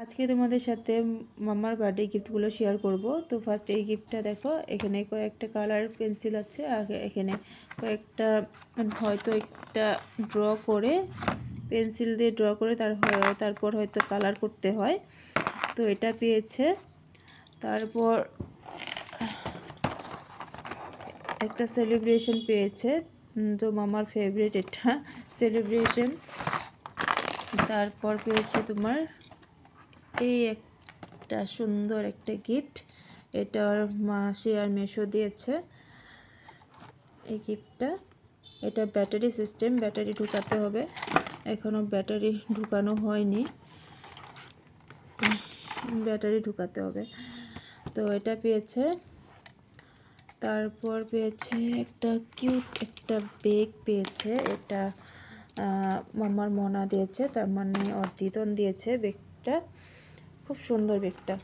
আজকে তোমাদের সাথে মামার বার্থডে গিফটগুলো শেয়ার করব। তো ফার্স্ট এই গিফটটা দেখো, এখানে কয়েকটা কালার পেন্সিল আছে, আগে এখানে কয়েকটা হয়তো একটা ড্র করে পেন্সিল দিয়ে ড্র করে তারপর হয়তো কালার করতে হয়। তো এটা পেয়েছে। তারপর একটা সেলিব্রেশন পেয়েছে, তো মামার ফেভারিট এটা সেলিব্রেশন। তারপর পেয়েছে তোমার এই একটা সুন্দর একটা গিফট, এটা ওর মাসি আর মেশো দিয়েছে এই গিফটটা। এটা ব্যাটারি সিস্টেম, ব্যাটারি ঢুকাতে হবে, এখনও ব্যাটারি ঢুকানো হয়নি, ব্যাটারি ঢুকাতে হবে। তো এটা পেয়েছে। তারপর পেয়েছে একটা কিউট একটা ব্যাগ পেয়েছে, এটা মামার মনা দিয়েছে, তার মানে ওর দিদন দিয়েছে ব্যাগটা, খুব সুন্দর ব্যাগটা।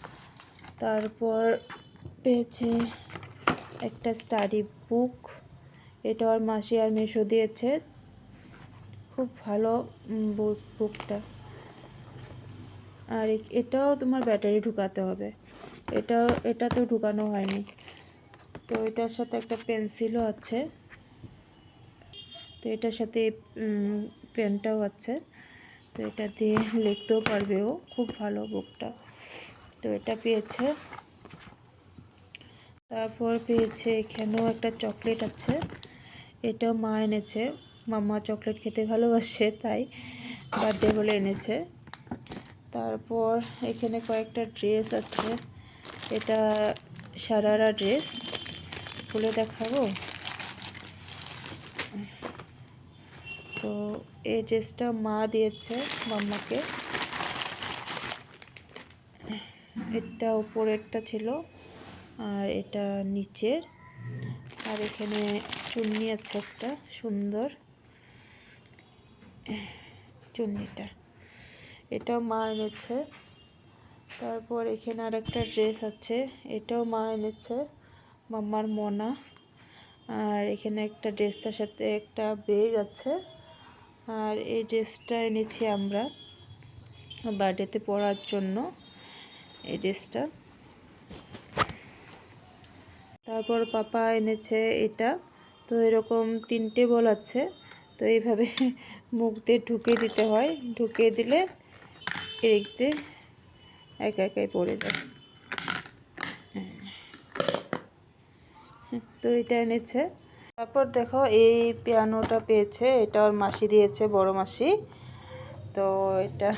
তারপর পেয়েছে একটা স্টাডি বুক, এটা ওর মাসি আর মেশো দিয়েছে, খুব ভালো বুকটা। আর এটাও তোমার ব্যাটারি ঢুকাতে হবে, এটাতেও ঢুকানো হয়নি। তো এটার সাথে একটা পেন্সিলও আছে, তো এটার সাথে পেনটাও আছে, তো এটা দিয়ে লিখতেও পারবে ও, খুব ভালো বুকটা। তো এটা পেয়েছে। তারপর পেয়েছে এখানেও একটা চকলেট আছে, এটাও মা এনেছে, মামা চকলেট খেতে ভালোবাসে তাই বার্থডে বলে এনেছে। তারপর এখানে কয়েকটা ড্রেস আছে, এটা সারারা ড্রেস, খুলে দেখাবো। তো এই ড্রেসটা মা দিয়েছে মাম্মাকে, এটা উপরেরটা ছিল আর এটা নিচের, আর এখানে চুন্নি আছে একটা সুন্দর চুন্নিটা, এটাও মা এনেছে। তারপর এখানে আর একটা ড্রেস আছে, এটাও মা এনেছে, মাম্মার মনা। আর এখানে একটা ড্রেসটার সাথে একটা ব্যাগ আছে, আর এই ড্রেসটা এনেছি আমরা বার্থডেতে পরার জন্য এই ড্রেসটা। তারপর পাপা এনেছে এটা, তো এরকম 3টে বল আছে, তো এইভাবে মুখ দিয়ে ঢুকিয়ে দিতে হয়, ঢুকিয়ে দিলে এদিক দিয়ে একা একাই পড়ে যায়। তো এটা এনেছে। তারপর দেখো এই পিয়ানোটা পেয়েছে, এটা ওর মাসি দিয়েছে, বড় মাসি। তো এটা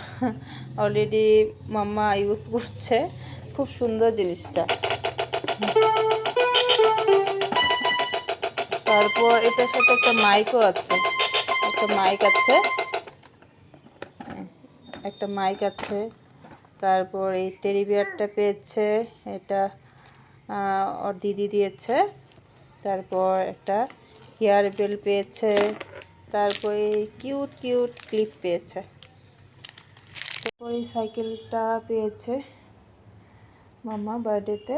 অলরেডি মাম্মা ইউজ করছে, খুব সুন্দর জিনিসটা। তারপর এটার সাথে একটা মাইকও আছে, একটা মাইক আছে, একটা মাইক আছে। তারপর এই টেডি বিয়ারটা পেয়েছে, এটা ওর দিদি দিয়েছে। তারপর একটা হেয়ার বেল পেয়েছে, তারপর এই কিউট কিউট ক্লিপ পেয়েছে। তারপর এই সাইকেলটা পেয়েছে মামা বার্থডেতে।